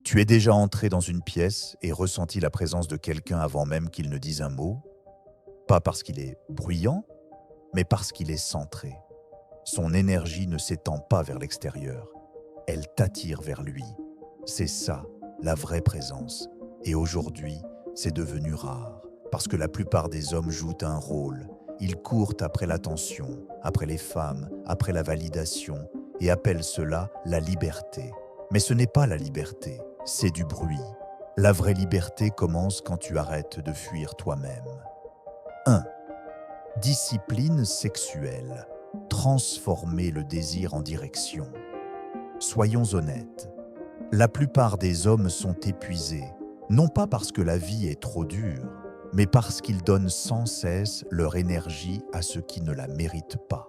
Tu es déjà entré dans une pièce et ressenti la présence de quelqu'un avant même qu'il ne dise un mot, pas parce qu'il est bruyant, mais parce qu'il est centré. Son énergie ne s'étend pas vers l'extérieur, elle t'attire vers lui. C'est ça, la vraie présence. Et aujourd'hui, c'est devenu rare, parce que la plupart des hommes jouent un rôle. Ils courent après l'attention, après les femmes, après la validation, et appellent cela la liberté. Mais ce n'est pas la liberté, c'est du bruit. La vraie liberté commence quand tu arrêtes de fuir toi-même. 1. Discipline sexuelle. Transformer le désir en direction. Soyons honnêtes, la plupart des hommes sont épuisés, non pas parce que la vie est trop dure, mais parce qu'ils donnent sans cesse leur énergie à ce qui ne la mérite pas.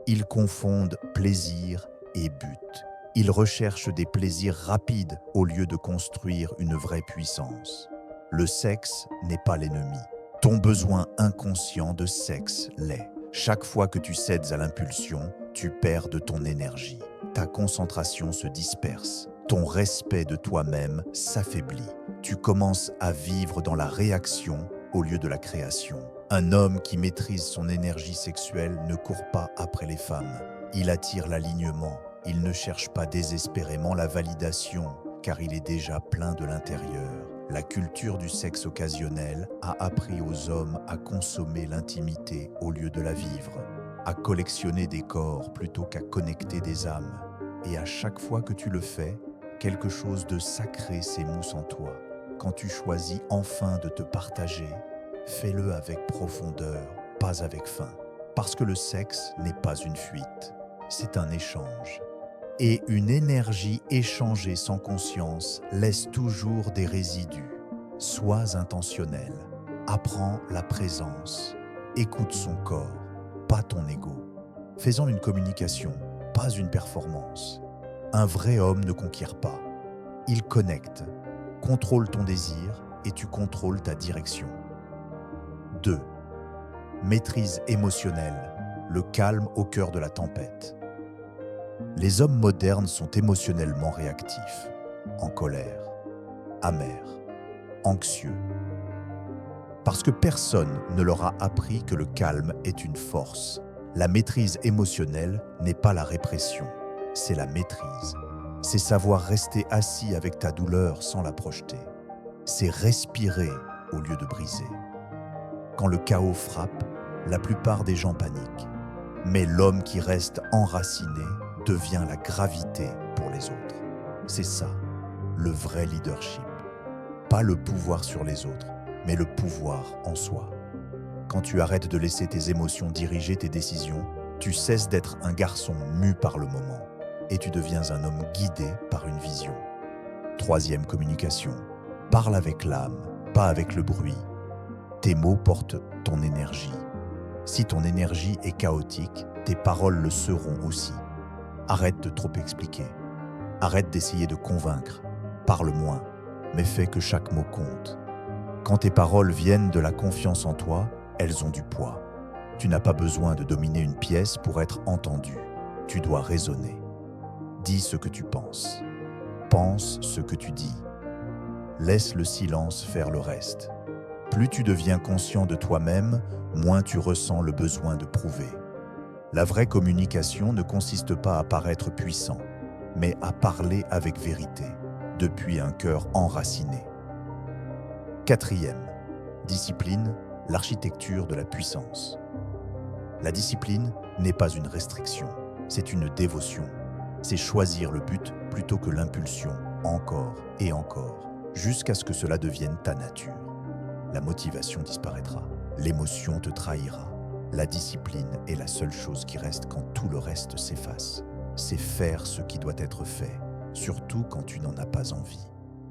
Ils confondent plaisir et but. Ils recherchent des plaisirs rapides au lieu de construire une vraie puissance. Le sexe n'est pas l'ennemi. Ton besoin inconscient de sexe l'est. Chaque fois que tu cèdes à l'impulsion, tu perds de ton énergie. Ta concentration se disperse. Ton respect de toi-même s'affaiblit. Tu commences à vivre dans la réaction au lieu de la création. Un homme qui maîtrise son énergie sexuelle ne court pas après les femmes. Il attire l'alignement. Il ne cherche pas désespérément la validation, car il est déjà plein de l'intérieur. La culture du sexe occasionnel a appris aux hommes à consommer l'intimité au lieu de la vivre, à collectionner des corps plutôt qu'à connecter des âmes. Et à chaque fois que tu le fais, quelque chose de sacré s'émousse en toi. Quand tu choisis enfin de te partager, fais-le avec profondeur, pas avec faim. Parce que le sexe n'est pas une fuite, c'est un échange. Et une énergie échangée sans conscience laisse toujours des résidus. Sois intentionnel, apprends la présence, écoute son corps, pas ton ego. Fais-en une communication, pas une performance. Un vrai homme ne conquiert pas. Il connecte, contrôle ton désir et tu contrôles ta direction. 2. Maîtrise émotionnelle, le calme au cœur de la tempête. Les hommes modernes sont émotionnellement réactifs, en colère, amers, anxieux. Parce que personne ne leur a appris que le calme est une force. La maîtrise émotionnelle n'est pas la répression, c'est la maîtrise. C'est savoir rester assis avec ta douleur sans la projeter. C'est respirer au lieu de briser. Quand le chaos frappe, la plupart des gens paniquent. Mais l'homme qui reste enraciné devient la gravité pour les autres. C'est ça, le vrai leadership. Pas le pouvoir sur les autres, mais le pouvoir en soi. Quand tu arrêtes de laisser tes émotions diriger tes décisions, tu cesses d'être un garçon mu par le moment et tu deviens un homme guidé par une vision. 3. Communication. Parle avec l'âme, pas avec le bruit. Tes mots portent ton énergie. Si ton énergie est chaotique, tes paroles le seront aussi. Arrête de trop expliquer. Arrête d'essayer de convaincre. Parle moins, mais fais que chaque mot compte. Quand tes paroles viennent de la confiance en toi, elles ont du poids. Tu n'as pas besoin de dominer une pièce pour être entendu. Tu dois raisonner. Dis ce que tu penses. Pense ce que tu dis. Laisse le silence faire le reste. Plus tu deviens conscient de toi-même, moins tu ressens le besoin de prouver. La vraie communication ne consiste pas à paraître puissant, mais à parler avec vérité, depuis un cœur enraciné. 4. Discipline, l'architecture de la puissance. La discipline n'est pas une restriction, c'est une dévotion. C'est choisir le but plutôt que l'impulsion, encore et encore, jusqu'à ce que cela devienne ta nature. La motivation disparaîtra, l'émotion te trahira. La discipline est la seule chose qui reste quand tout le reste s'efface. C'est faire ce qui doit être fait, surtout quand tu n'en as pas envie.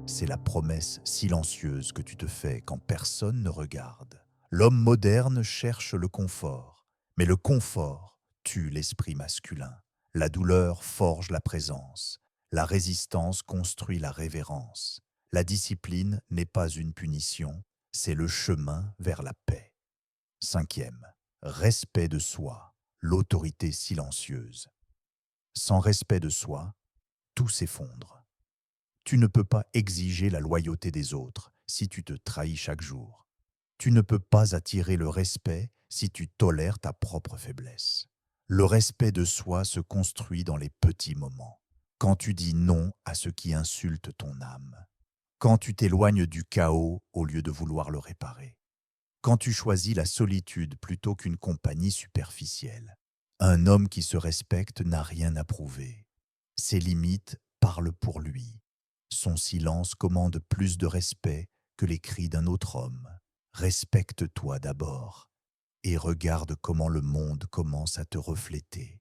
C'est la promesse silencieuse que tu te fais quand personne ne regarde. L'homme moderne cherche le confort, mais le confort tue l'esprit masculin. La douleur forge la présence. La résistance construit la révérence. La discipline n'est pas une punition, c'est le chemin vers la paix. 5. Respect de soi, l'autorité silencieuse. Sans respect de soi, tout s'effondre. Tu ne peux pas exiger la loyauté des autres si tu te trahis chaque jour. Tu ne peux pas attirer le respect si tu tolères ta propre faiblesse. Le respect de soi se construit dans les petits moments. Quand tu dis non à ce qui insulte ton âme. Quand tu t'éloignes du chaos au lieu de vouloir le réparer. Quand tu choisis la solitude plutôt qu'une compagnie superficielle. Un homme qui se respecte n'a rien à prouver. Ses limites parlent pour lui. Son silence commande plus de respect que les cris d'un autre homme. Respecte-toi d'abord et regarde comment le monde commence à te refléter.